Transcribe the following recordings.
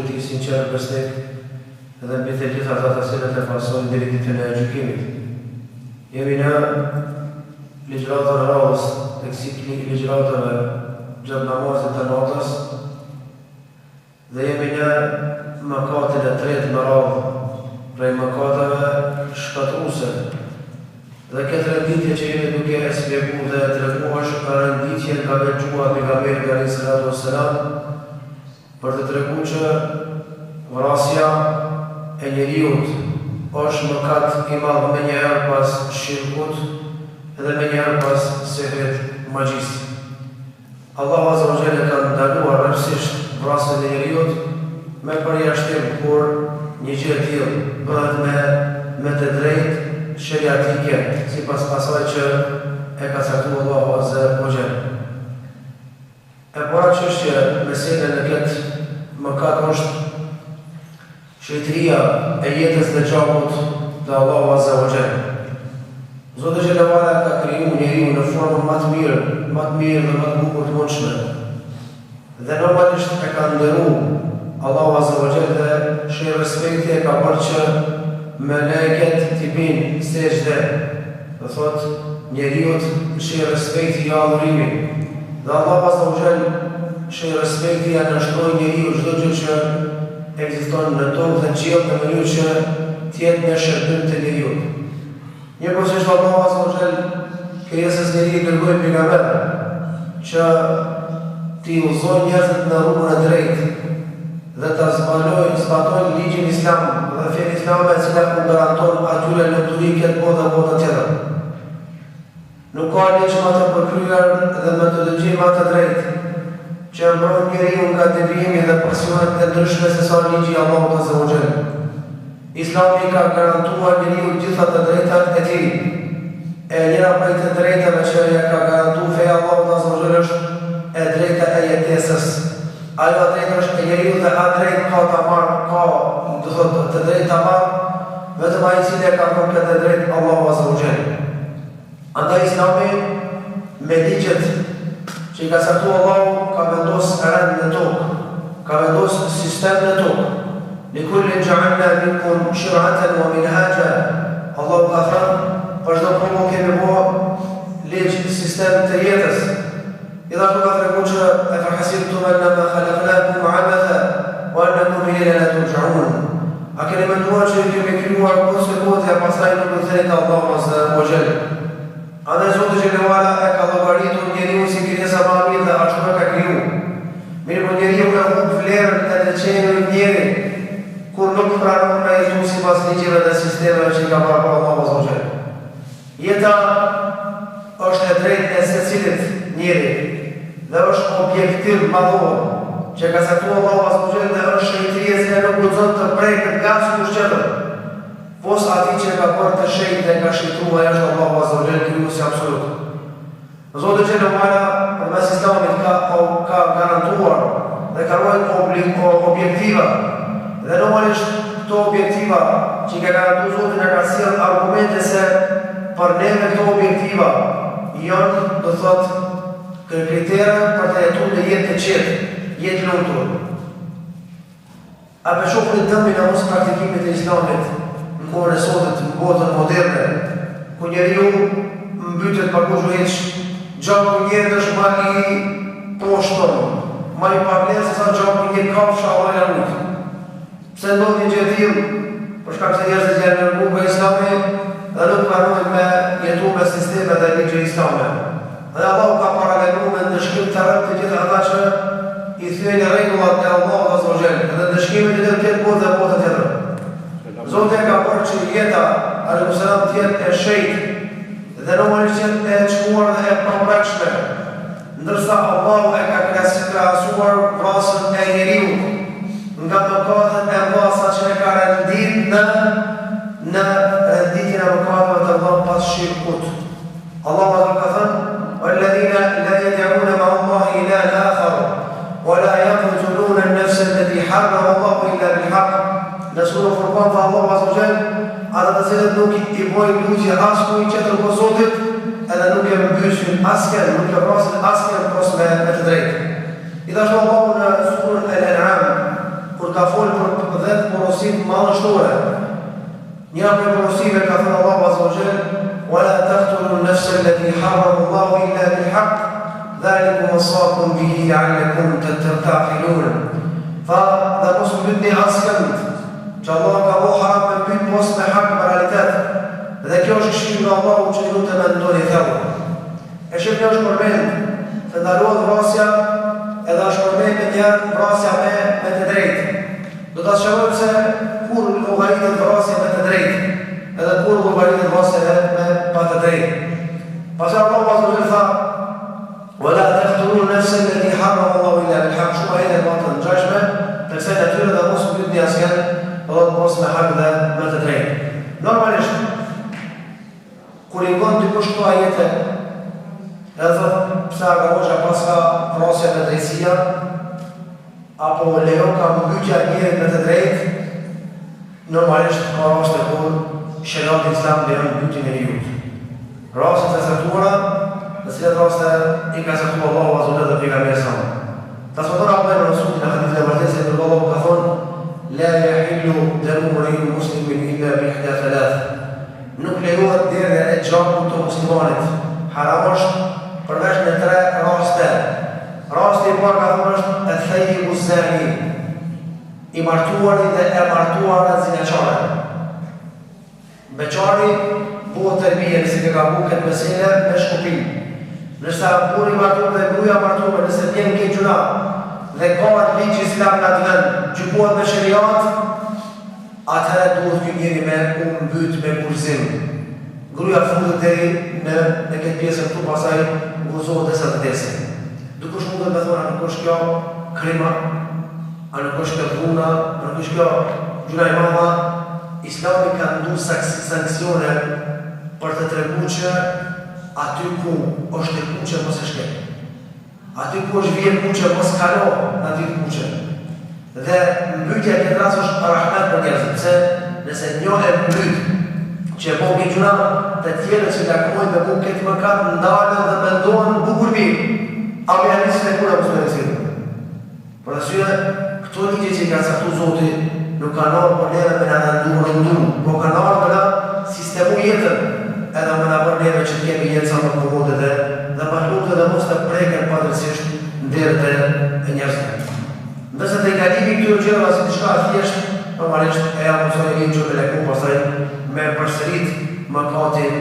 ti sinqerë besnik edhe mbi të gjitha ata të cilët e pasojnë deri ditën e gjykimit. Jemi në ligjëratën e radhës, tek cikli i ligjëratave gjatë namazit të natës dhe jemi në mëkatin e tretë me radhë prej mëkateve shkatruese. Dhe këtë renditje që jemi duke e spjegu dhe tregu është renditje ka veçuar pejgamberi alayhi salatu wassalam për të tregu që vrasja e njeriut është mëkat i madh me njëherë pas shirkut edhe me njëherë pas sehrit magjisë. Allahu azza wa jalla ka ndaluar rrësisht vrasjen e njeriut me përjashtim kur një gjë e tillë bëhet me të drejtë sheriatike, sipas asaj që e ka caktuar Allahu azza wa jalla. E para çështja mesela në këtë mëkat është shëtëria e jetës dhe gjakut të Allahu azza wa jalla. Zoti xhelala ka krijuar njeriu në formën më të mirë dhe më të bukur të mundshme. Dhe normalisht e ka ndëruar Allahu azza wa jalla dhe shi respekti e ka bërë që meleket t'i binë sejdë. Do thotë njeriu shi respekti i adhurimit. Dhe Allahu azza wa jalla shi respekti ja nashtroi njeriu çdo gjë që ekziston në tokë dhe qiell në mënyrë që t'jetë një shërbim të njeriu. Njëkohësisht Allahu azza wa jalla krijesës njeriu dërgoi pejgamber që t'i udhëzojë njerëzit në rrugën e drejtë dhe ta zbatojnë ligjin islam dhe fenë islame e cila u garanton atyre luturi këtë botë dhe botën tjetër. Nuk ka ligj më të përkryer dhe metodologji më të drejtë që mbron njeriu nga devijimi dhe pasionet e ndryshme se sa ligji i Allahut azza wa jalla. Islami ka garantuar njeriu gjitha të drejtat e tij. E njëra prej të drejtave që ja ka garantuar feja Allahut azza wa jalla është e drejta e jetesës. Ajo drejtë është e njeriu dhe a drejtë ka ta marrë, do thotë të drejtë ta marrë vetëm ai i cili e ka dhënë këtë drejtë Allahu azza wa jalla. Andaj Islami me ligjet që i ka caktuar Allahu ka vendosur rend në tokë, ka vendosur sistem në tokë. Likullin ja'alna minkum shir'atan wa minhaja. Allahu ka thënë për çdo popull kemi bërë ligj sistem të jetës. Idha ka treguar që e fahasibtum annama khalaqnakum 'abatha wa annakum ilayna la turja'un. A keni menduar që ju kemi krijuar kurse e pastaj nuk do të thënë Allahu azza wa jalla. Andaj Zoti xhelala e ka llogaritur njeriu si krijesa më e mirë dhe ashtu e ka krijuar. Mirë po njeriu ka humb vlerën e të qenit njeri kur nuk pranon me jetu sipas ligjeve dhe sistemeve që i ka bërë Allahu azza wa jalla. Jeta është e drejtë e secilit njeri dhe është objektiv madhor që ka caktuar Allahu azza wa jalla dhe është shëjtëria që nuk guxon të prekë nga askush tjetër. Pos ati që ka bërë të shenjtë dhe ka shëjtruar është Allahu azza wa jalla krijuesi absolut. Zoti xhelala përmes Islamit ka garantuar dhe ka ruajtur objektiva. Dhe normalisht këto objektiva që ka garantuar Zoti na ka sjellë argumente se për neve këto objektiva janë, do thotë, kritere për të jetuar në jetë të qetë, jetë lumtur. A për shofën e dëmbi në mos praktikimit e Islamit në kohën e sotit në botën moderne, ku njeriu mbytet pa kush heq, gjaku i njeriut është më i poshtë, më i pavlerë se sa gjaku i një kafshë apo e lut. Pse ndodh një gjë e tillë? Për shkak se njerëzit janë larguar nga Islami dhe nuk pranojnë me jetu me sisteme dhe ligje islame. Dhe Allahu ka paraleluar me ndëshkim të rreth të gjitha ata që i thënë rregullat e Allahut azza wa jalla, dhe ndëshkimet e tjerë botë dhe botë tjetër. Zoti ka bërë që jeta alayhi salam të jetë e shejtë dhe normalisht jetë e çmuar dhe e paprakshme, ndërsa Allahu e ka krahasuar vrasjen e njeriu nga mëkatet e mëdha që e ka renditur në renditjen e mëkateve të mëdha pas shirkut. Allahu ka thënë: "Walladhina la yad'una ma'a Allahi ilahan akhar wa la yaqtuluna an-nafsa allati harrama Allahu illa bil-haqq." Në surën Furqan fa Allahu azza wa jalla ata të cilët nuk i bojnë lutje askujt tjetër për Zotit, edhe nuk e mbyshin askën, nuk e vrasin askën pas me të drejtë. I dashur Allahu në surën Al-An'am kur ka folë për 10 porositë madhështore. Një prej porosive ka thënë Allahu Azza wa Jalla: "Wala taqtulu an-nafsa allati harrama Allahu illa bil-haqq, dhalikum wasaqakum bihi la'allakum tattaqun." Fa dhe mos më bytni askënd, që Allah ka bo haram me bytë mos me hak me realitet. Dhe kjo është këshilli nga Allahu që ju të mendoni thellë. E shqip një është përmend të ndalohet vrasja, edhe është përmend me njerë vrasja me të drejtë. Do të shëmojmë se kur llogaritet vrasja me të drejtë, edhe kur llogaritet vrasja me pa të drejtë. Pastaj Allahu Azza wa Jalla tha: "Wala taqtulu an-nafsa allati harrama Allahu illa bil-haqq." Shumë ajete më të ngjashme, të kësaj natyre dhe mos bytni askënd, dhe mos me hak dhe me të drejtë. Normalisht, kur i ngon dikush këto ajete, edhe thot pse aga hoxha paska vrasja me drejtësia, apo lejo ka mbytja njerit me të drejtë, normalisht ka raste kur shariati islam lejon mbytjen e njeriut. Rastet e caktuara, në cilat raste i ka caktuar Allahu Azza wa Jalla dhe pejgamberi sa. Transmeton Abu Bakr Rasulullah në hadithin e vërtetë se Allahu ka thonë: "La yahillu damu imri'in muslimin illa bi ihda thalath." Nuk lejohet derdhja e gjakut të muslimanit. Haram është përveç në 3 raste. Rasti i parë ka thënë është al-thayyibu zani, i martuari dhe e martuara zinaçare. Beqari bëhet tërbije nëse ke gabu këtë mesele me shkupim. Nëse burri i martuar dhe gruaja martuar, nëse vjen ke gjuna dhe ka ligj islam në atë vend, gjykohet me shariat, atëherë duhet ky njeri me mbyt me kurzim. Gruaja fundet deri në këtë pjesë këtu, pastaj gurzohet desa të vdesë. Dikush mundet me thonë: "A nuk është kjo krima? A nuk është kjo dhuna? A nuk është kjo gjuna e madhe?" Islami ka ndu sanksione për të tregu që aty ku është e kuqe mos e shkel. Aty ku është vjen kuqe mos kalo aty kuqe. Dhe mbytja e këtë ras është rahmet për njerëzit, pse nëse një e mbyt që e po një gjuna, të tjere që lakmojnë me bu këtë mëkat ndalën dhe mendohen bukur mirë. A me anisin e kuna mësë me nësirë. Për asyre, këto ligje që i ka caktu Zoti nuk ka nërë për neve me në rëndu, po ka nërë me në sistemu jetën, edhe me në për neve që kemi jetë sa më përmode dhe përmode dhe mos të preken padrësisht ndërët e njerëzve. Ndërse të i kalimi këtyre gjërëva si të shka thjesht, normalisht e ja mësoj e që me leku pasaj me përsërit mëkatin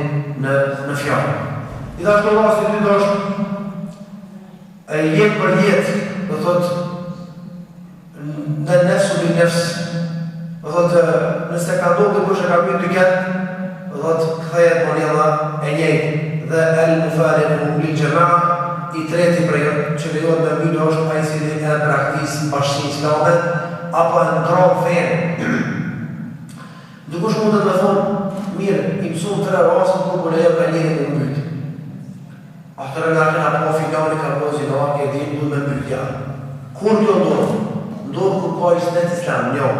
në fjallë. I dhe ashtu rrasë të ty është jetë për jetë, dhe thotë në nefsu për nefs, dhe thotë nëse ka ndohë të kush e ka pjët të ketë, dhe thotë këthejet më njëlla e njëjtë dhe el-mufarin u lil gjema, i treti për që lejohet me mbytë është pa i cili e praktisë bashkësi islame, apo e ndronë fejnë. Dikush mundet me thonë: "Mirë, i mësun 3 rasët kur për lejo ka njëri me mbytë. Atërë nga këna po filani ka po zinake e din duhet me mbytja." Kur kjo ndodhë? Ndodhë kur ka islet islam, njo.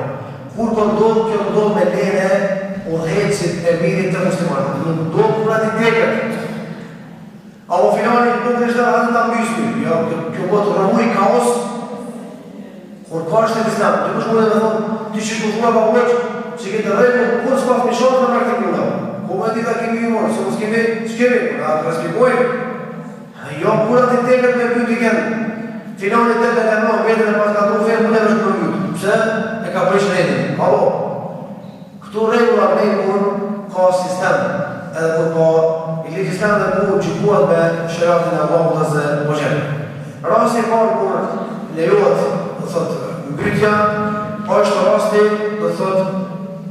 Kur kjo ndodhë me lene u dhecit e mirit të muslimat. Nuk ndodhë kur ati tekët. A o filani nuk në shtërë atë të ambysmi. Kjo bëtë rëmu i kaos. Kur ka islet islam, dikush mundet me thonë: "Ti që shkushua pa uveq, që këtë rejnë, kur s'ka fmishonë në praktikuna. Ko me ti ta kemi i morë, se mos kemi, s'kemi, na të respekojnë. Jo, kur ati teket me pyt i kënë. Filani të të në vetën e pas ka tru fejnë, më është për pyt. Pse? E ka prish rejnë. Alo, këtu regula me i murë ka sistem. Edhe kur ka i li sistem dhe murë që kuat me shëratin e Allahu dhe zë mëgjenë. Rasti parë kur lejohet, dhe thot, mbytja, është rasti, dhe thot,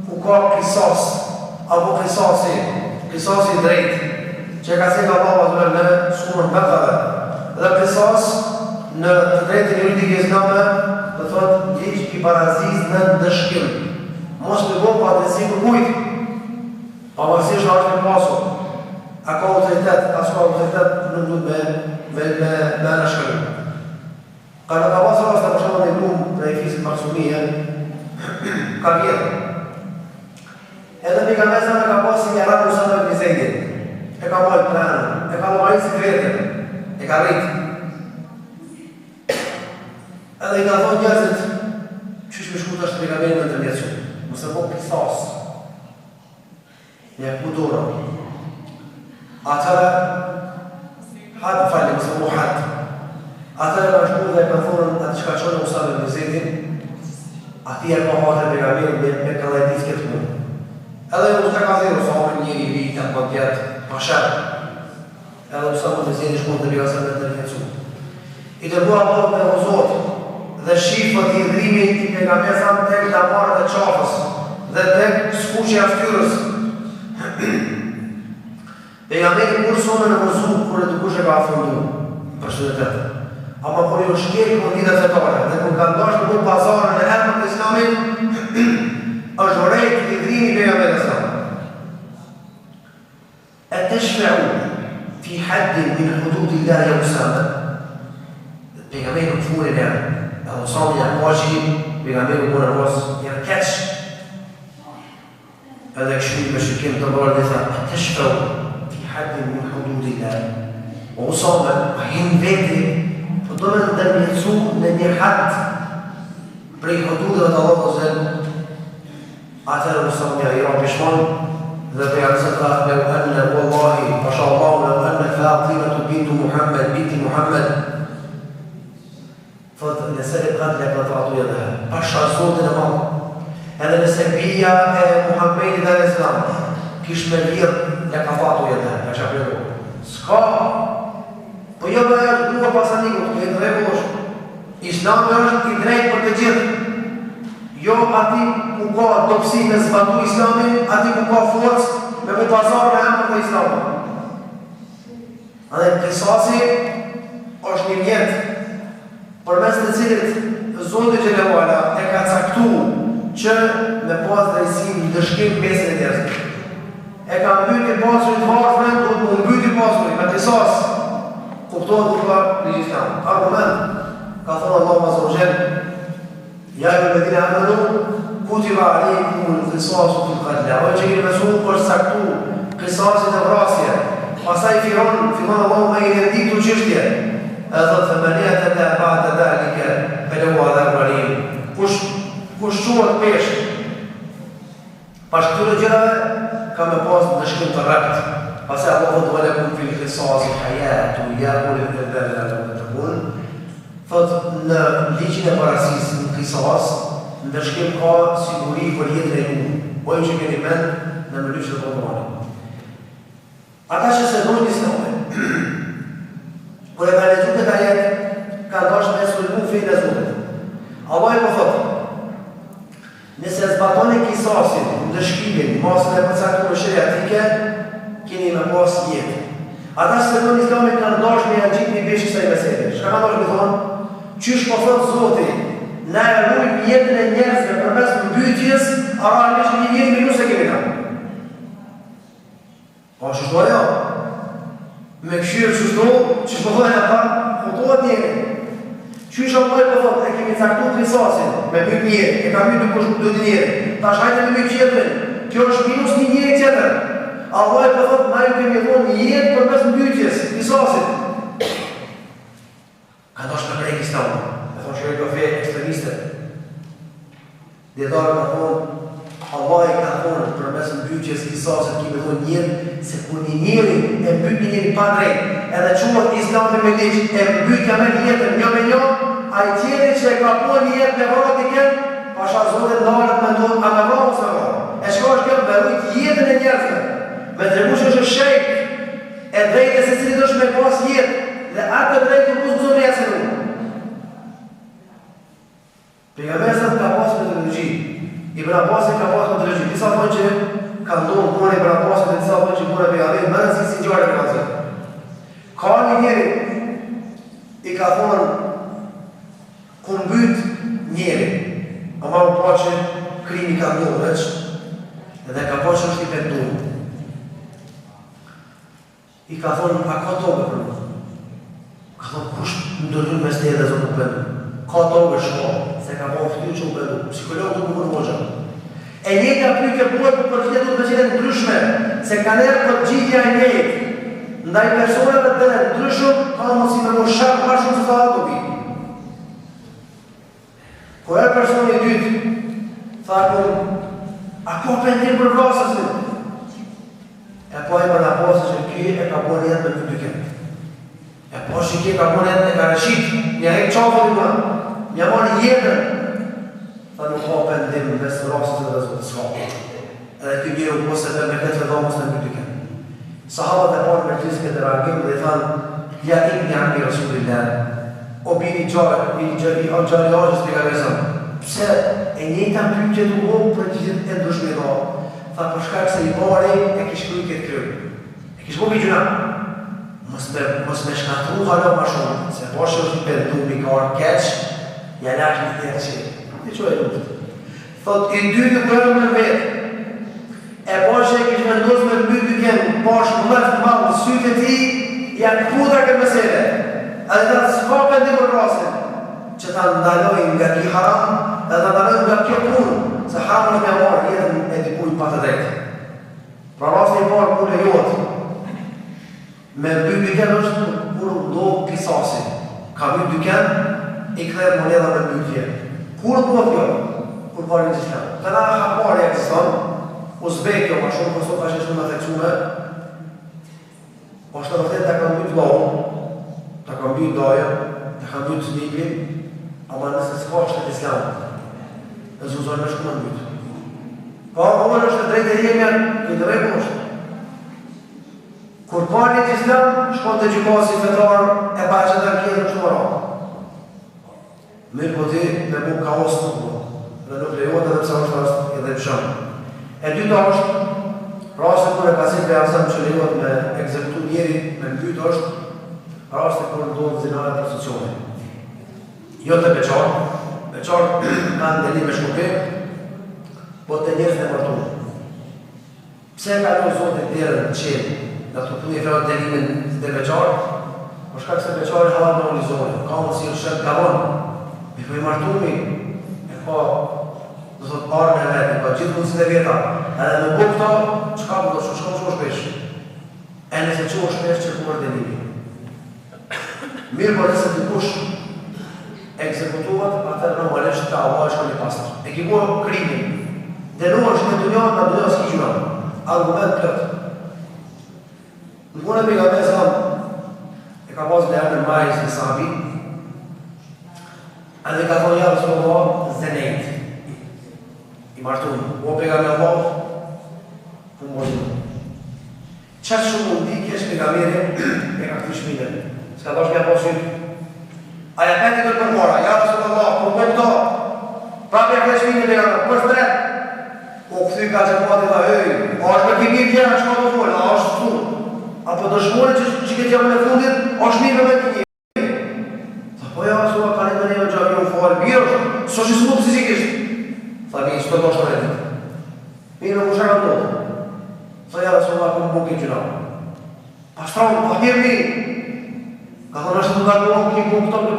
ku ka kisas, apo kisasi drejt, që ka si ka Allahu Azza në surën Bekare. Dhe kisas në të drejtën juridik e islame, dhe thot, ligj i baraziz në ndëshkim. Mos me bo pa adresi për kujt, pa mërësish në është me pasur. A ka autoritet, as ka autoritet, nuk duhet me në shkëllim. Ka në ka pasur është të përshamë në glumë në i fizik maksumije, ka vjetë. Edhe mi ka mesa me ka pasur një ratë nësën në një e ka mojtë planë, e ka lojtë si kretën, e ka rritë. Edhe i ka thonë njëzit, qysh që shku të është pejgamberi në ndërmjetësu. Mëse po kisas. Një ku dora. Atëra, hadë falli, mëse po hadë. Atëra ka shku dhe ka thonën atë që ka qonë Usame ibn Zeidin, ati e ka hatë pejgamberi me këllajtis këtë mund. Edhe ju të ka zirë Usame njëri vitë, atë bëndjetë, pasher. Edhe Usame ibn Zeidin shku të pejgamberi në ndërmjetësu. I dërgua Allah me Zotë dhe shifët i dhrimit i pejgamberit tek damarët e qafës dhe tek skuqja e fytyrës. Pejgamberi kur sonë në vëzu kur e dikush e ka fundu për shëndetet. Ama kur ju shkel konditë fetare dhe kur ka ndashur në pazarën e emrit të Islamit, është urrejt i dhrimi i pejgamberit sallallahu. Atashfa'u fi haddin min hududillah ya Usama. Pejgamberi në furin e Usame janë paqi, pejgamberi më nërmos janë keq. Edhe kështu me shikim të bërë dhe tha, atashfa'u fi haddin min hududillah. O Usame, a hinë veti, po do me ndërmjetësu në një hadd prej hududeve të Allah të zelë. Atërë Usame ja i ra pishman dhe pejgamberi tha, lau anna wallahi, pasha Allahu, lau anna Fatimatu bintu Muhammed, binti Muhammed, thotë nëse e qatë le qatratu edhe pasha zotin e madhë edhe nëse bia e Muhammedi dhe Islam kish me lirë le qatratu edhe ka që apërdo s'ka po jo me është duha pasanikut të jetë regullosh Islami është i drejt për të gjithë jo ati ku ka dopsi me zbatu Islamin ati ku ka forcë me mu pazar me emër të Islamin edhe kisasi është një mjetë për mes të cilit Zotë Gjellewala e ka caktu që me pas drejtësim në dëshkim mesin e njerëzit. E ka mbyti pasurit varfën, do të më mbyti pasurit, me kisas, kuptohet nuk ka legjistan. Argument, ka thonë Allah Azza wa Jall, ja ju ledhine amenu, kutiba alaykum al-qisasu fil qatl. Ajo që keni besuar është caktu qisasin e vrasje. Pastaj fillon Allahu me një ditë çështje. Edhe të mënjët e të ba'da dhalike pelahu adhabu alim. Kush quhet pesh pas këtyre gjërave ka me pas në shkim të rakt. Pastaj Allah thotë walakum fil qisasi hayatu ya ulil albab la'allakum tattaqun. Thot në ligjin e parasisë në qisas në shkim ka siguri për jetën e ju. Po që keni mend në mënyrë të vonuar. Ata që se dojnë Islamin kur e ka lezu këtë ajet, ka dash me sulmu fejnë e Zotit. Allah e po thotë, nëse zbatoni kisasin, ndëshkimin, masën e përcaktur në shariatike, keni me pas jetë. Ata që se dojnë Islamin ka dash me janë gjitë një beshë kësaj mesele. Shka ka dash me thonë, qysh po thotë Zotit, na e rrujmë jetën e njerëzve për mes mbytjes, a realisht një jetë me ju se kemi ta. Po që shtu ajo? Me këshirë që shtu, që shpëdojnë ata, këtohet njëri. Qysh Allah e përthot, e kemi caktu krisasin, me myt njëri, e ka myt dikush do të njëri. Ta shajte me myt qetërin, kjo është minus një njëri qetër. Allah e përthot, na ju kemi thonë një jetë për mes mbytjes, krisasit. Ka dosh me prej Islamin, e thonë që e ka fe ekstremiste. Djetarë ka thonë, Allah e ka thonë për mes mbytjes krisasit, kemi thonë njërë, se kur një njëri e mbyt një njëri pa drejt, edhe quhet Islami me ligj, e mbytja me jetën, një me një, a i tjeri që e ka po një jetë me vërët i kënë, pasha Zotit ndarët me ndonë, a me vërë ose me vërë. E shka është këmë me rujt jetën e njerëzve, me tregu që është shejt, e drejt e se cilit është me pas jetë, dhe atë drejt të kusë zonë jetës e nuk. Pejgamberit ka pas metodologji, Ibn Abbas ka pas metodologji, disa thonë që ka ndonë kone Ibn Abbas dhe disa thonë që kone pejgamberit më nësi si gjare me nëzër. Ka një njeri i ka thonë ku mbyt njeri, ama u po që krimi ka ndonë veç, edhe ka po që është i pendonë. I ka thonë, a ka tobe për më? Ka thonë, kush më dërgjën me stejë dhe zonë të pendu? Ka tobe shko, se ka po fëtyrë që u pendu. Psikologë të më më në e njëta pyke bojë për përfjetur me qenë ndryshme, se ka nërë përgjitja e njëtë. Ndaj personeve të në ndryshëm, ka më si me më shakë ma shumë se sa ato bi. Ko e personi dytë, Tha a ko pendim për vrasësin? E po e për në posë që kje e ka bërë jetë me këtë dyken. E po që kje ka bërë jetë e ka rëshit, një hekë qafën një mënë, një mënë jetën. Tha nuk ka pendim në mes vrasësin dhe zotë s'ka. Edhe këtë njërë u posë e me këtë vedhamës në këtë dyken. Sahabat e parë me gjithë këtë reagim dhe thanë, ja ik një angi Rasulillah. O bini gjari, gjari ajës të ka vezëm. Pse e njëta pyetje të uomë për gjithë e ndushme da. Tha për shkak se i pari e kishë kërë këtë kërë. E kishë bëmi gjuna. Mos me shkatru halo ma shumë. Se bashkë është i përdu mi ka orë keq, ja lash një tërë që. Ti që e luft? Thot, i dy të bërë me vetë. E bashkë e kishë vendosë me mbyt të kemë, bashkë mëllë të malë, sytë e ti, janë putra këtë mesele. Edhe të s'ka pendim për rasin, që ta ndalojnë nga ki haram, edhe ta ndalojnë nga kjo punë, se haram në me marë jetën e dikujt pa të drejtë. Pra rasin i parë punë e jotë, me mbyt dyken është kur do kisasi. Ka mbyt dyken, i këthejt moneda me mbytje. Kur do kjo? Kur pari në gjithë. Këna hapari e këston, Uzbekjo, ma shumë kësot ka shumë me theksume, po shtë vërtet të ka mbyt lohë, ta ka mbyt dajën, ta ka mbyt libri, ama nëse s'ka është islam. E zuzojnë me shku më mbyt. Ka omën është drejtë e jemjen, këtë regu është. Kur pa një islam, shkon të gjykasi fetar e pa që të kjetë në shumë ra. Mirë po ti me bu kaos të bu. Në nuk lejohet edhe pësa është rast edhe pëshëm. E dyta është, rastë kër e pasit për jasëm që lejohet me ekzekutu njeri me mbyt është, rastë kër ndodhë zinare prostitucione. Jo të beqarë kanë deli me shkupe, po të njerës në mërtunë. Pse ka në zotin dherën në qenë, në të puni e frërë delimin dhe beqarë, po shkak se beqarë halë në unizone, ka më si rëshët kavonë, mi për i martumi, e ka, do të parën e vetë, ka gjithë mundësit e veta, edhe në bukë ta, që ka më do shko shpesh, e nëse që shpesh që kërë delimi. Mirë për nëse të kush ekzekutuat, atër normalisht të Allah është këllë pasër. E ki bërë krimin, denu është në dunja, në dunja s'ki gjuna. Argument këtë. Në mune për nga bezam, e ka pas në emër Majës në Sabi, edhe ka thonë jarë së Allah zënejt. I martunë, o për nga me Allah, për mojnë. Qatë shumë mundi, kesh për nga mire, e ka këtë shmine. Ska dosh nga posyt. Aja peti këtë për mora, jarë së Allah, për mojnë këto. Prapja këtë shmine për nga për shtret. O këthy ka që pati dhe hëj, a është për kimi tjera që ka të folë, a është të thunë. Apo të shmore që këtë jam në fundit, a është mirë me kimi. Tha po ja, së ka një të një gjami unë falë, mirë është, së që së mu psizikisht. Tha mi, së të do shtë rejtë. Mirë në mushaka të do. Tha ja, së ka më bukin që na. Pashtronë, pa mirë mi. Ka thonë është të nga të unë, kimi bukë të të.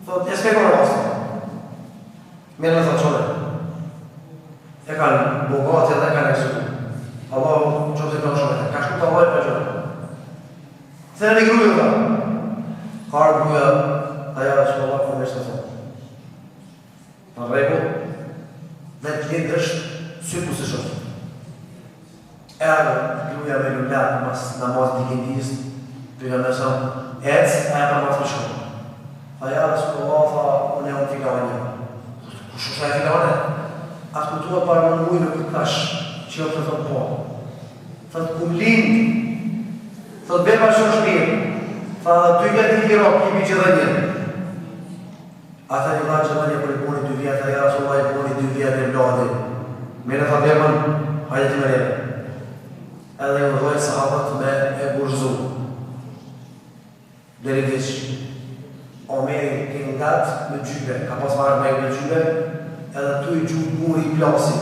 Tha, e s'ke kërë rastë. Mirë në tha qone. E kanë bogatja dhe kanë eksutu. Allah që të kanë shumë, ka shku të Allah e për gjënë. Se në një grujë ta. Karë gruja, ta jara që Allah për nështë të thonë. Në regu, dhe të gjithë është syku së shumë. Erë, gruja me lullat mas namaz dikindis, për nga mesam, ecë, e për mas më shumë. Ta jara që Allah tha, unë e unë fikavane. Kushu shaj fikavane? Atë këtuat parë më në mujë në këtë tash, që jo të thotë po. Thotë kum lindë, thotë beba që është mirë, thotë dy vjetë i kiro, kimi që dhe njërë. Ata një dha që dhe një për i puni 2 vjetë, a jara që dhe i puni 2 vjetë e bladi. Mene thotë bebën, hajde të mërjeve. Edhe ju dhojtë sahabat me e burzhu. Deri vishë. Omeri kënë gatë me gjybe, ka pas marrë me me gjybe, edhe tu i gjuhë muri i plasi.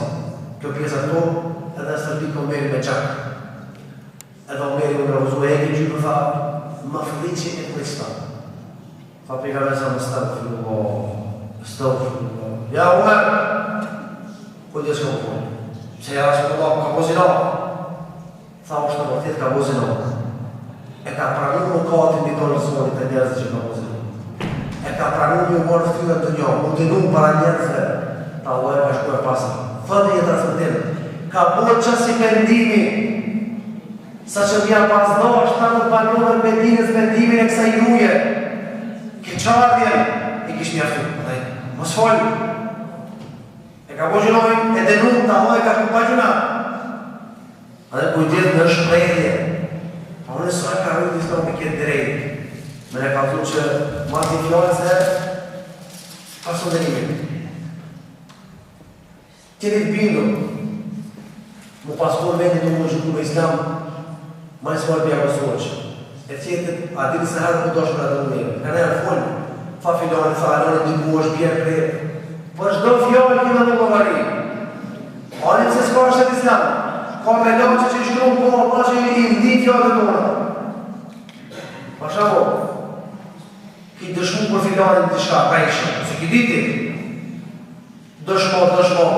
Kjo pjesë ato, edhe sërdi Omeri me qakë. Edhe Omeri më rëvëzu e ke gjyhë, tha, më fëlliqi e të lista. Tha pika me sa më stëpë, ja, Omer, ku dhe s'ka më punë? Se ja s'ka më ka bozina. Tha, është të vërtit ka bozina. E ka pragu më katin një tonë zonit e njerëzë që ka bozina. E ka pragu një morë fëtyre të një, më dinu para njerëzve, ta Allah e ka shku e pasë. ka bërë që si pendimi, sa që mja pasdo është ta të banonën pendimin e kësa i ruje, ke qardjen, i kishë mjaftu, mos folë, e ka po gjunojnë, e denun, ta hoj, ka shku pa gjuna, a dhe kujtjet në shprejtje, pa unë së ka rrët i me këtë drejt, me ne ka thu që ma t'i fjallë se, pasu dhe nime. Tjeni të bindu, më paspor vendit të më zhuku me islam, ma në sëmar bja kësoqë. E tjetët, a ditë se herë më doshë për atë në ka në janë folë, fa filoni, fa aloni, dy mu është bjerë krejë. Për shdo fjallë këna në mëvari. Anim se s'ka është e islam, ka me lëmë që i shkrumë po, pa që i ndi fjallë të tona. Pa shamo, ki dëshmu për filonin të shka prejshë, se ki diti, dëshmo,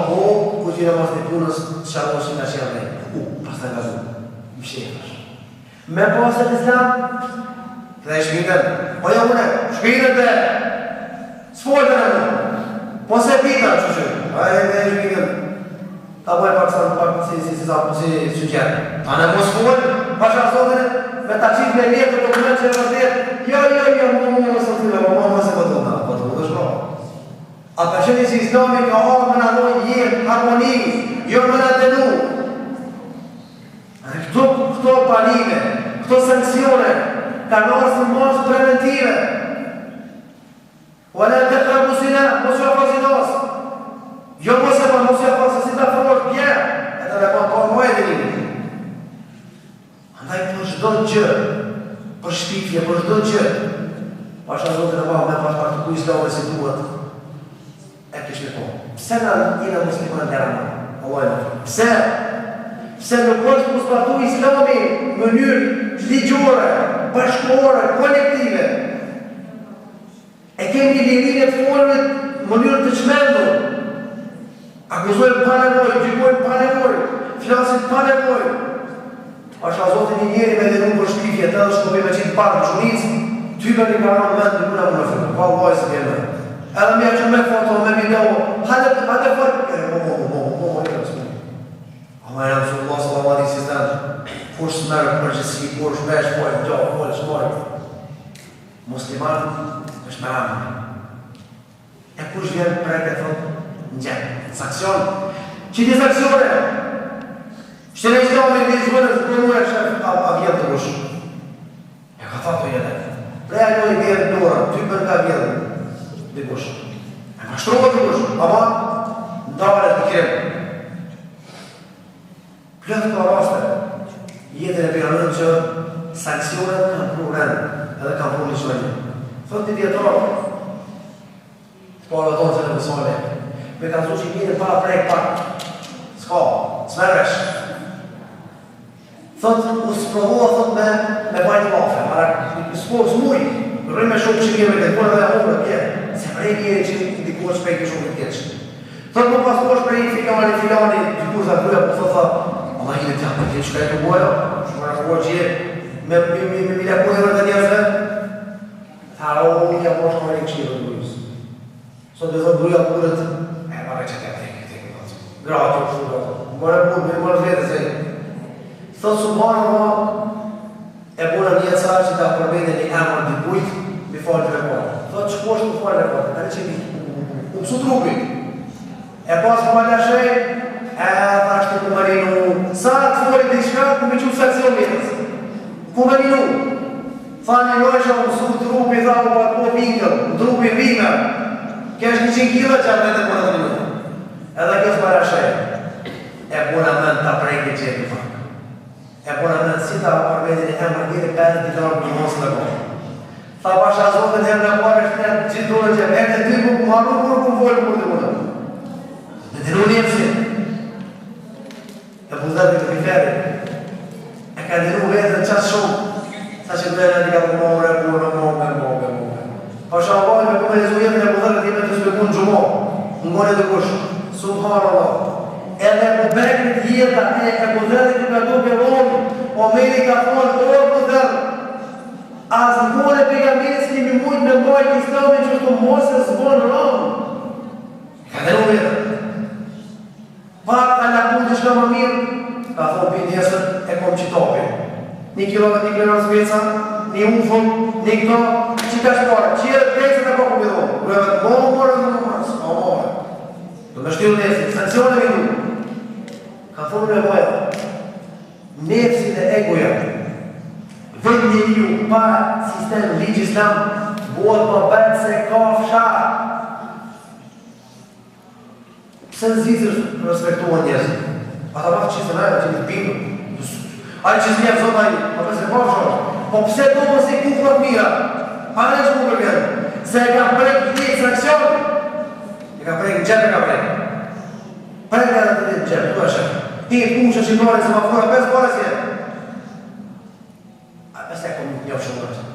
po, ku t'jene mas të punës, sharosin nga që janë dhe, pas të nga zunë, më shqefash. Me pasët islam, këta i shpinën, po ja une, shpinën dhe, s'folën e në, po se pita, që, a e dhe shpinën, ta bojë pak si sugjerë. Ta në mos folën, pasha zotën, me ta qitë me letë, dokument që e vërdet, jo, më se pëtuna, pëtuna është bra. A përshëni si islami ka orë më në dojë jetë, harmoni, jo më në denu. Këto panime, këto sankcione, ka nërës në mos preventive. O në të kërëmusina, mos jo fasinos. Jo mos e pa, mos jo fasis, si ta fërmosh bjerë, e të dhe pa më e dhe një. Andaj për shdo gjë, për shpifje, për shdo gjë, pasha zote në ma, me pas partë ku islame si duhet, e kështë me po. Pse në jena muslimën dhe rama? Allah e në. Pse? Pse nuk është musbatu islami mënyrë ligjore, bashkore, kolektive. E kemi lirin e të folërit mënyrë të qmendur. Akuzojnë pa nevoj, gjykojnë pa nevoj, flasin pa nevoj. Pasha zotin i njeri me dhe nuk për shpifje, të edhe shkopi me qitë parë në shumicë, ty me një karonë në mend në mëna më në fërë. Pa Allah e së vjenë. Edhe mja që me foto, me video, hajde fërë, mo, ama e në mësë Allah së Allah si zëndë, kur së mërë përgjësi, kur shë vesh, pojë, gjohë, pojë, shmojë. Musliman është me ramë. E kush vjenë për e këtë thotë, në gjenë, saksion. Që një saksione? Shtë në islami një zhvënë të përmu e shëfë, a vjenë të kush. E ka thotë të jetë. Preja një i vjenë të dora, ty për ka vjenë. Dikush. E ma shtrojë dikush, ama ndavën e të kremë. Plëtë ka raste, jetën e piranën që sankcionet kanë pru rëndë, edhe kanë pru një shmenjë. Thot një djetarë, të parë dhe tonë se në mësone, me kanë zhu që i mire para prejkë pak, s'ka, s'mervesh. Thot, u s'provoha, thot, me bajtë mafe, s'muj, rrëj me shumë që kjeve, dhe kone dhe ahumre, kje. Se prej njeri që ndikuar që pejke shumë të keqë. Thot më paskosh prej i fikani, filani, gjykur të akuja, po thot, Allah i në tja për këtë shkaj të boja, shumë rakuar që je, me miljakone dhe të njerëzve, tha, o, një kja poshë në rikë qirë në bujës. Sot dhe thot bruja kurët, e, ma veç e të të gratë, shumë gratë. Mërë burë, mërë vete se, thot subhanë ma, e buna një carë që ta përmene një emër në bujtë, mi falë të reparë. Thot që poshtë të falë reparë, të që u pësu trupit. E pas për më lëshej, e thashtë të kumarinu, sa të folë të ishka, ku me qëtë saksion vjetës. Kumarinu, tha një lojshë, u mësu trupi, tha u patko vikëll, trupi vime, kesh 100 kila që atë të përë të minu. Edhe kësë më lëshej, e puna mend të prejke qepi fakë. E puna mend si ta përmedin e emër vjetë 5 ditarë për mosë në kohë. Tha pasha zotën e në parë është të gjithë dole që e të ty ku marru kur ku volë kur të mundë. Në të në njëmë si. E buzat të përferi. E ka dinu vetë në qatë shumë. Sa që të në një ka të mëre. Pasha abaj me këmë lezu jetën e buzat të time të spekun gjumo. Në gone të kush. Subhanallah. Edhe më bekrit jeta e buzat të ka duke vonë. O meri ka thonë, o buzat. As në kone pegamirës kemi mujtë me mbajt islamin që të mos e zbonë rëmë. Ka dhe në vetë. Pak të në punë të shka që më mirë, ka thonë për njësër e kom qitopi. 1 kilometr, 1 kilometr zbeca, 1 ufën, 1 këto, që ka shpare, që e dhejtës e po këmë idhonë. Kërëve të morë, s'ka morë. Do me shtiru nefësit, sankcione me du. Ka thonë me moja, nefësit e egoja, vend një ju pa sistem ligjë islam, buat më bëtë se ka fsharë. Pse në zizër respektuar njerëzit? Ata rafë që se najra që një pindu. Ajë që s'njefë zot ajë, pa përse pa fsharë. Po pse do më si kufrat mira? Pa në që mu përgjerë? Se e ka prejkë një ekstraksion. E ka prejkë në gjepë e ka prejkë. Prejkë e të ditë në gjepë, tu e shëtë. Ti e punë që shqiptorit se ma fura 5 pare si e. Se kom një shumë rështë.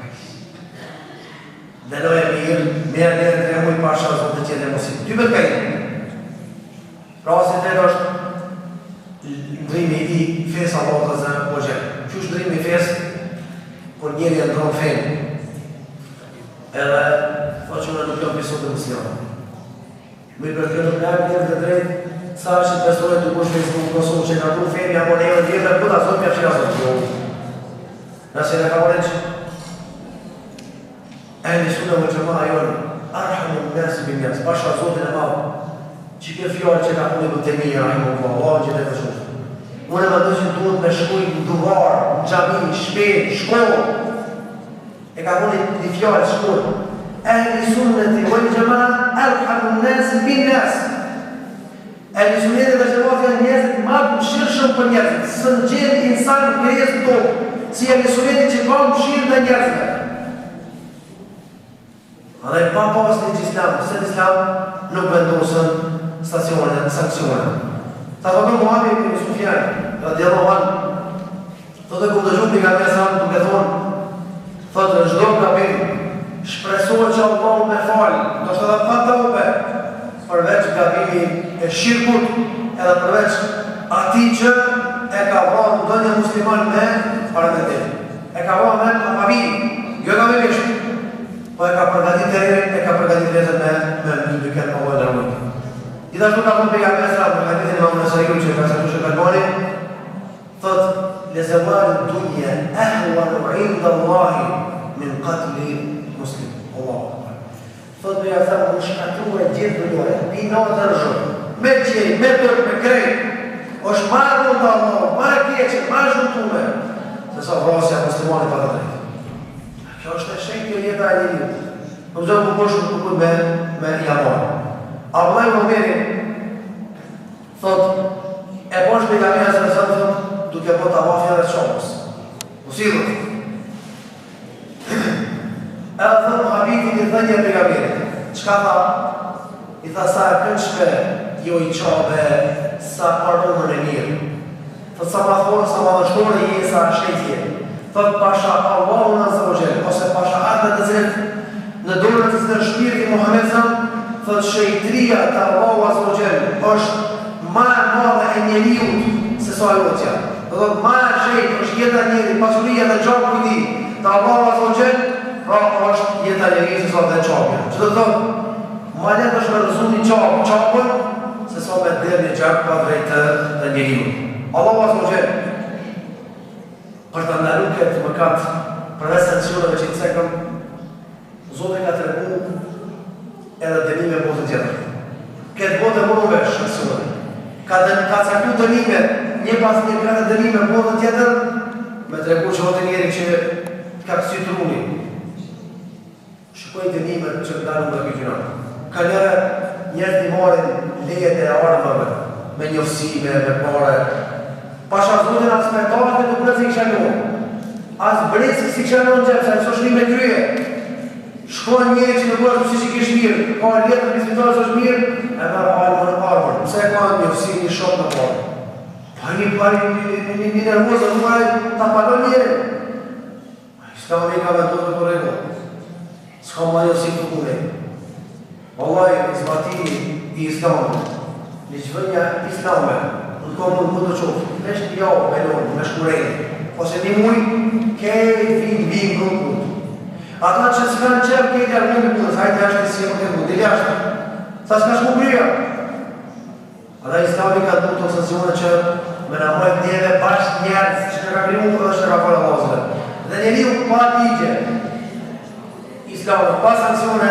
Dhe lojë e mirë, mërë njerë të remujë pasha zotë të qenë e mosim. Ty me të kajtë. Rasit të është ndrimi i fesë Allah të zë po gjenë. Qështë ndrimi i fesë, kur njeri e ndronë fejnë. Edhe, fa që unë nuk jam pisot të muslimat. Më i përkërë të blajmë njerë të drejtë, sa që të besore të kush Facebook, Kosovë që ka tu fejnë, ja po ne e në tjeve, puta zotë pja që ka zotë. Nëse në ka oreq, ehli sunna vë gjëma jonë, arhamu nësë bin njësë, pasha zotin e malë, që ke fjallë që ka punë i bëtemija, rahimu Allah, Allah në gjithë të shumë. Unë e më dëshin duhet me shkuj në duvar, në gjami, shpejt, shkollë, e ka punë i fjallë shkollë. Ehli sunnati vë gjëma, arhamu nësë bin njësë. Ehli sunnati vë gjëma janë njëzit madhë më shirëshëm për njëzit, së në gjithë insanë në kërjesë të tokë. Si e misuriti që ka më shirë dhe njerëzve. A dhe pa pas një islam, se islam nuk vendosën stacionet, sankcionet. Ta të në Muhammed ibn Sufjan, radiallahu anhu, thotë ku dëgju pejgamberi sallallahu duke thonë, thotë në çdo gabim, shpresohet që Allah me falë, do të edhe pa taupe, përveç gabimi e shirkut, edhe përveç atij që e ka vënë ndonjë musliman me parametin. E ka vënë me papavi, jo ka me veshë, po e ka përgatit të rejën, e ka përgatit të me një duket më vojnë rëmujtë. Gjithashtu ka thonë pejgamberi sallallahu në hadithin Imam Nesaiu që ka sëtu Shëkalbani, thotë, lezemarë dunje ahwanu inda Allahi min qatli muslim. Allah. Thotë pejgamberi sallallahu në shkatru e gjithë dëllore, pinatë të rëshëm, me qej, me tërë, me krejtë, është marë mund të Allah, marë keqë, marë zhuntume, se sa vrasja muslimani pa të drejtë. Kjo është e shenjë jeta e një një. Në zërë më përshë të kërë me jamarë. Abdullah ibn Umeri, thotë, e përshë pejgamberi sallallahu alaihi wasallam duke po të avafja dhe qomës. Usidhët. Edhe thëmë habitit i thënje pejgamberi. Qka tha? I tha sa e kënçme, jo i qabe, sa pardonën e mirë. Thëtë sa ma thorë, sa ma dështore i e sa shetje. Thëtë pasha Allahu në zëvëgjel, ose pasha arme të zilë, në dorën të zilë shpirti Muhammed zëmë, thëtë shëjtëria të Allahu a zëvëgjel, është ma e madhe e njeriut se sa e otja. Thëtë ma e shëjtë është jeta njeri, pasuria dhe gjabë këti të Allahu a zëvëgjel, pra është jeta njeri se sa dhe qabja. Që të thëtë, ma letë është me rëzu një qabën, se sa me dhe një gjabë pa drejtë të njeriut. Allahu a zëvëgjel, për të ndalu këtë mëkat përves sancioneve që i cekëm, Zotë ka të regu edhe dënime botë tjetër. Këtë botë e mërë vesh, sancioneve. Ka cektu dënime, një pas një ka të dënime botë tjetër, me të regu që hotë njeri që ka kësi të runi. Shkoj dënime që të dalu nga këtë gjëna. Ka njerë të marin lejet e ardhëve, me njëfsime, me pare. Pasha Zotin asë me tarët e të përëci i këshanohë. Asë bërëci si këshanohë në gjepë, sa nësë shni me krye. Shkojnë njëri që në bërë të si që kishë mirë, ka në letër në spitalës është mirë, e mërë almën e armën. Mëse e ka në njëfsi një shokë në parë. Pa një nervozë, në mërë të palon njëri. Ska më një ka vendohë të rego. Ska më njëfsi të kune. Wallahi, izbatimi i islamën, një qëvënja islame, në komë në të qofë, vesh një javë, belonë, me shkurejnë, ose një mujë, kejtë vinë grupë. Ata që s'kanë qërë kejtë jarë në mundës, hajtë jashtë të si e më këtë mundë, dilë jashtë, sa s'ka shku krija. Ata islami ka të sanksione që me na mojt njeve bashkë njerës që ka krimu dhe që ka falë Allahuzve. Dhe njeriu pa ligje, Islamu pa sankcione,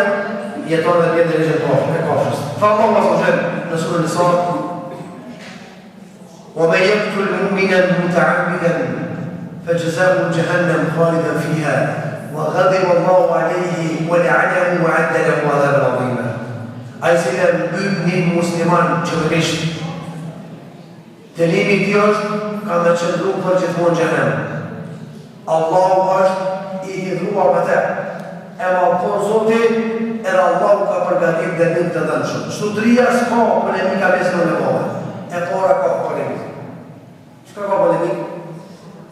jeton dhe bjetë dhe ligje e kafshës. Tha Allah Azza në surën Nisa: وَمَنْ يَقْتُلْ مُؤْمِنًا مُتَعَمِّدًا فَجَزَاؤُهُ جَهَنَّمُ خَالِدًا فِيهَا وَغَضِبَ اللَّهُ عَلَيْهِ وَلَعَنَهُ وَأَعَدَّ لَهُ عَذَابًا عَظِيمًا. Ai cili mbyt një musliman qëllërisht, dënimi i tij është ka me qëndru për gjithmonë xhenem. Allahu është i hidhur me të. E malkon Zoti, edhe Allahu ka përgatitur dënim të dënshëm. Shtutria s'ka polemika mes ulemave. E para ka polemik. Çka ka polemik?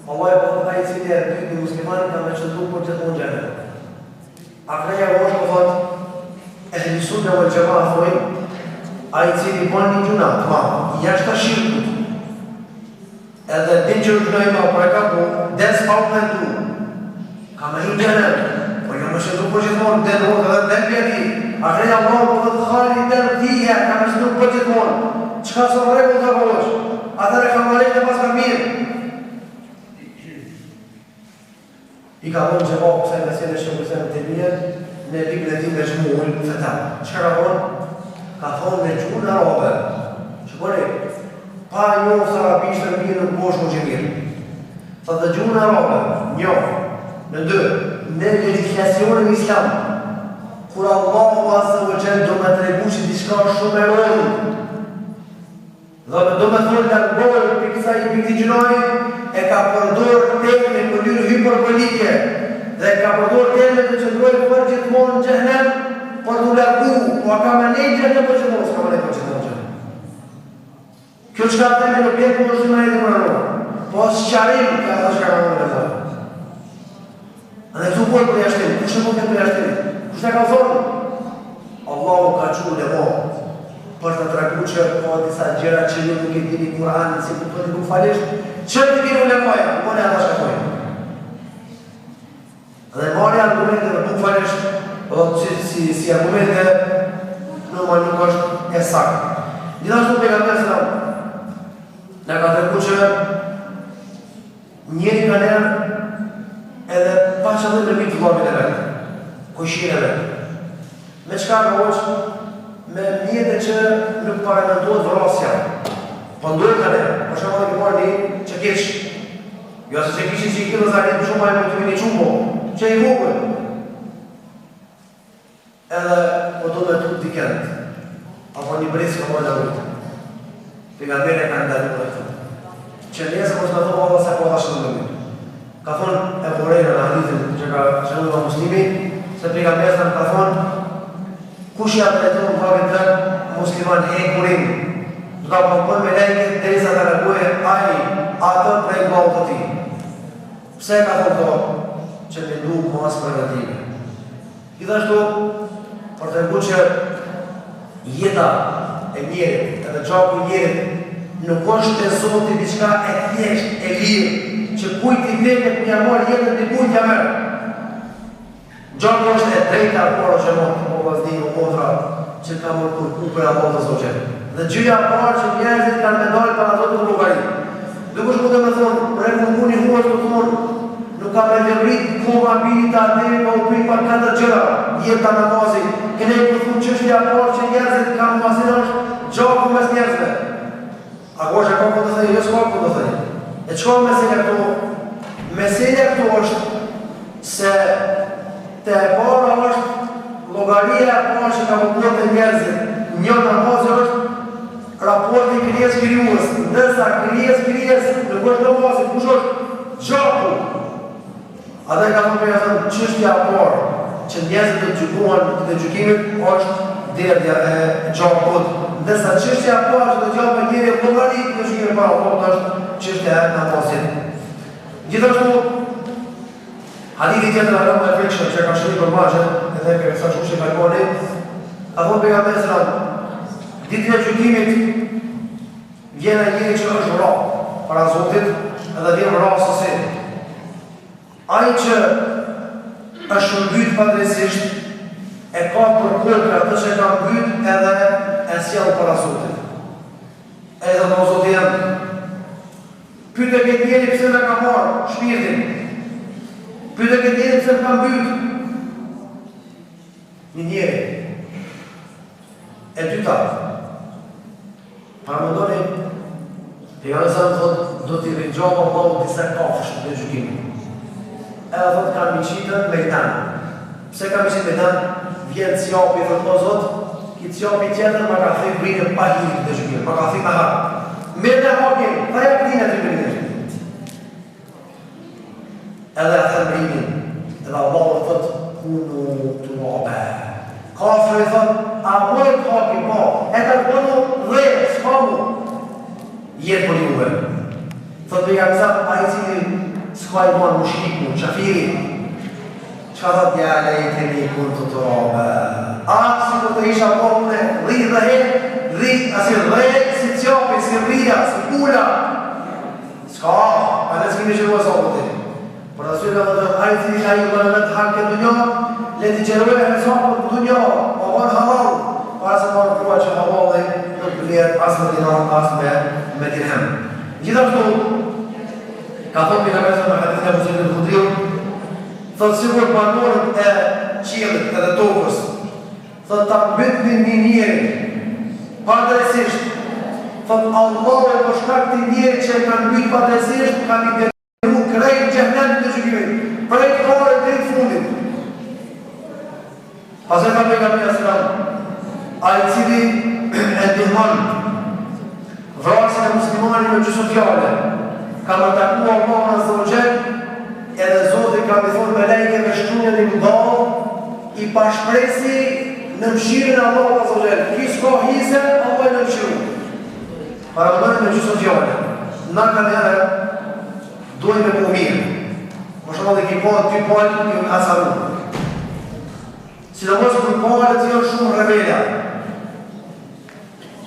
Allah e përdo ai cili e mbyt një musliman ka me qëndru për gjithmonë xhenem. Akreja është po thotë Ehli Sunna wal Jamaa thojnë, ai cili bën një gjuna të madhe, jashtë shirkut, edhe din që është nëjma, për e ka po, des pa u mendu, ka me hinë gjenem, po jo me shëndu për gjithmonë, den hodë dhe den pjeti, akreja Allah për dhe të khali den dhije, ka me shëndu për gjithmonë, qka së regull të kosh, atër e ka më lejtë e pas ka mirë. I ka thonë që po, pëse në sjene shumë pëse në të mirë, në libën e tim me shmullë të ta. Që ka thonë? Ka thonë me gjuhën arabe. Që përre, pa njohë së arabishtë në mirë në bosh më që mirë. Tha dhe gjuhën arabe, njohë, në dë, në legislacionin islam, kur Allahu Azza wa Jalla do me të regu që diçka shumë e rëllë, dhe do me thonë nga gërë për kësa i për këti gjunoj, e ka përdor terme për lyru hiperbolike, dhe ka përdor terme të qëndrojë për gjithmonë në xhenem, për të largu, po a ka me nejtë xhenem për gjithmonë, s'ka me nejtë për gjithmonë xhenem. Kjo që ka teme në pjetë më është në nejtë më nërë, po së qarim ka të që ka më në zërë. A ne të bojë për jashtim, kushtë në për jashtim, kushtë e ka thonë? Allahu ka qurë dhe mo, për të tregu që po disa gjera që ju nuk e dini Kur'anin, si ku të nuk falisht, që të kinu le moja, po ne ata shkakojnë. Dhe marrë argumente dhe nuk falisht, si argumente, nuk është e sakë. Gjithashtu pejgamberi sallallahu alajhi wasallam na ka treguar që njeri ka nërë edhe pa qëllim në mitë vëllamit e vetë, kushin e vetë. Me qka ka hoqë? Me mjete që nuk paramentohet vrasja. Po ndojë ka nërë, për shumë dhe këpar një që keqë. Jo se që kishin që i këtë zarit për shumë majmë të vini qumbo, që i vogën. Edhe po do me tutë dikend, apo një brisë ka mojë në rrëtë. Pejgamberi ka ndalë në rrëtë. Që njëse po të me thonë Allah se po ashtë në mëmit. Ka thonë e vorejnë në hadithin që ka qënë nga muslimi, se pejgamberi ka thonë kush ja të letu në pavit të musliman e kurim, do ta përpën me lejket dhe isa të nërguje aji atër prej glavë të ti. Pse ka thonë to që me ndu mas preventive? Gjithashtu, për të nërgu që jeta e njerit, edhe gjaku njerit, nuk është të zoti diçka e thjesht, e lirë, që kujt i veket një amor jetën të kujt ja mërë. Gjaku është e drejta por që mund të vazhdinu motra që ka më kërku për Allah të Zoqe. Dhe gjyja parë që njerëzit kanë me dalë për ato të logarit. Dëkush mu të me thonë, rekomuni huës të thonë, nuk ka me lëvrit koma bilita dhe ka u prit për 4 gjëra, jeta namazit. Këne i përthu qështja parë që njerëzit kanë masin është gjaku mes njerëzve. A ko është e kako të thëjë, jo s'ka ko të thëjë. E qëka meselja këto? Meselja këto është se të e para është logaria e parë që ka përpër të njerëzit. Një namazë është raporti krijes-krijues, ndërsa krijes-krijes nuk është namazit, kush është gjaku. A dhe ka përpër e thënë qështja parë që njerëzit të gjykuan të gjykimit është derdja e gjakut. Ndërsa qështja parë që të gjapë e njëri logarit të gjykimit para përpër është qështja e namazit. Gjithashtu, hadithi tjetër e rëmë e frikshëm që ka shri për maqën, edhe për sa shumë që ka koni, a thonë pejgamberi sallallahu, ditën e gjykimit vjen njëri që është ra para Zotit, edhe vjen ra sësi. Ai që është mbyt padrejtisht, e ka përkullë atë që ka mbyt edhe e sjell para Zotit. Edhe do Zoti jam, Pyet e këtë njeri pëse në ka marë shpirtin. Pyet e këtë njeri pëse në ka mbyt. Një njeri. E dyta. Paramendoni, pejgamberi sa thotë do t'i rinjojë Allahu disa kafshë në gjykim. Edhe thotë kam miqitën me dan. Pse kam miqitën me dan? Vjen sjapi thotë o Zot, ki sjapi tjetër ma ka thënë brinë pa hir të gjykim, ma ka thënë me hak. Me të hakin, ta ja këtina të brinë. Edhe e thënë brinë, edhe Allahu thotë kunu turaba. Kafshë i thotë, a mojë të hakin po, e të bënu dhe s'kamu. Jetë për juve. Thotë me jam sa, a i cili s'ka i banë mushriku, qafiri. Qa thotë ja lejtë një kun të turaba. Si kur të isha pomune, rri dhe rri, asi rri, si qapi, si rria, si kula. Ska, a në s'kimi që duhe sopotin. Për të syre dhe a i cili a i bërë me të hake dunja, le t'i qërëve e sopot dunja, o bërë halal, pasë bërë krua që halal nuk vlerë asë me dinar, asë me dirhem. Gjithashtu, ka thonë për në mesën me hadith e Muslimit të Khudriu, thotë sigur banorët e qilit edhe tokës, thotë ta mbytni një njeri, padrejsisht, thotë Allah e për shkak të njeri që e kanë mbyt padrejsisht, kanë i deru krejt gjehnem të gjykimit, prej të kore të i fundit. Pas e ka pejgamberi sallallahu, a i cili e ndihmon vrasjen e muslimanit me gjysmë fjale, ka më taku Allahun azza wa jall, edhe Zoti ka më thonë me lejke me shtrunjën e mdallë, i pashpresi në mshirën e Allahut azza wa jall. Ki s'ka hise, Allah i në mshiru. Paramendoni me gjysmë fjale. Na kanë herë duhet me po mirë. Për shembull dhe ki po ty palë një asaru. Sidomos kur palët janë shumë rebela.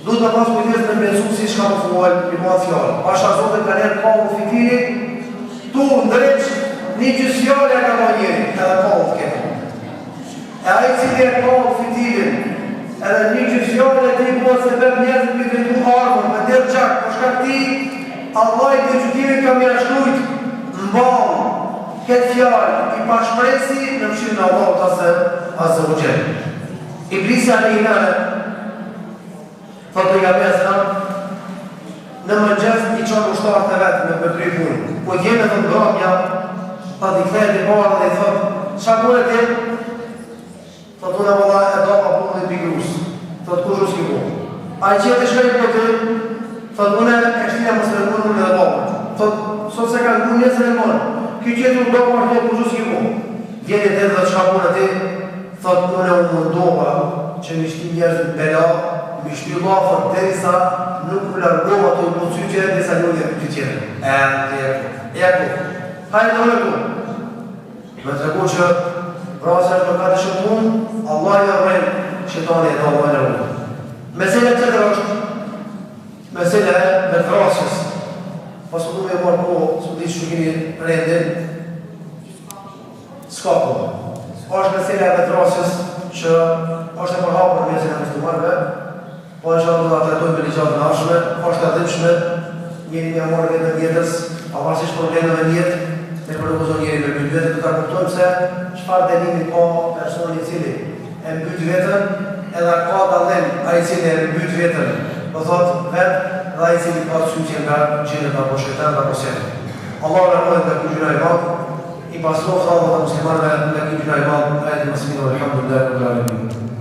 Duhet të pas kujdes me besu si shka më fuaj një ma fjallë. Pasha Zotë ka njerë pa u fitiri, tu ndreq një gjysë fjallë e ka ma njeri, edhe pa u fketë. E a i cili e pa u fitirin, edhe një gjysë fjallë e ti po se bërë njerët për të tu armën, me tërë gjak, për shka ti, Allah i të gjutimin ka mi ashtujt, mbalë, këtë fjallë, i pashpresi në mshirë në Allah të asë u gjenë. Iblisi a një nërë, thotë pejgamberi sallallahu, në mëngjes i qonë ushtarët e vetë me përkry punë. Po t'jeme të ngromja, ta t'i kthejt i parë dhe i thotë, qa punë e ti? Thotë unë e vëlla e do pa punë dhe t'i grusë. Thotë kush u s'ki punë. A i qëtë i shkajt po të, thotë unë e shtina më së punë dhe babët. Thotë, sot se ka punë njësë e monë. Ky qëtë u do pa të kush u s'ki punë. Vjeni të dhe qa punë e ti? Thotë unë e u mundova që mi shti njerëz në bela, mi shty lafën derisa nuk u largova të ullëcy që e disa njën e këtë qenë. Eko. Hajde në eko. Me të regu që vrasja është në ka të shumë punë, Allah i rrejnë shetani e të Allah i rrejnë. Mesele tjetër është mesele me të vrasjes. Pas u du me marë po, së di që shukini rendin, s'ka po. është mesele me të vrasjes që është e përhapur në mjesin e muslimanëve, po në shatë të tretojnë me ligjatë në ashme, është të dhimshme, njëri me amorë vetë në vjetës, avarësisht problemeve në jetë, me përnukuzon njëri me mbyt vetën, të ta kuptojmë se çfarë dënimi ka personi cili e mbyt vetën, edhe ka dallim ai cili e mbyt vetën, do thotë vetë, dhe ai cili ka syçi nga gjinët apo shejtani apo seri. Allahu na ruaj nga ky gjuna e madh, i pastroft Allahu muslimanëve nga ky gjuna e madh, ajde muslimanëve alhamdulillah rabbil alamin.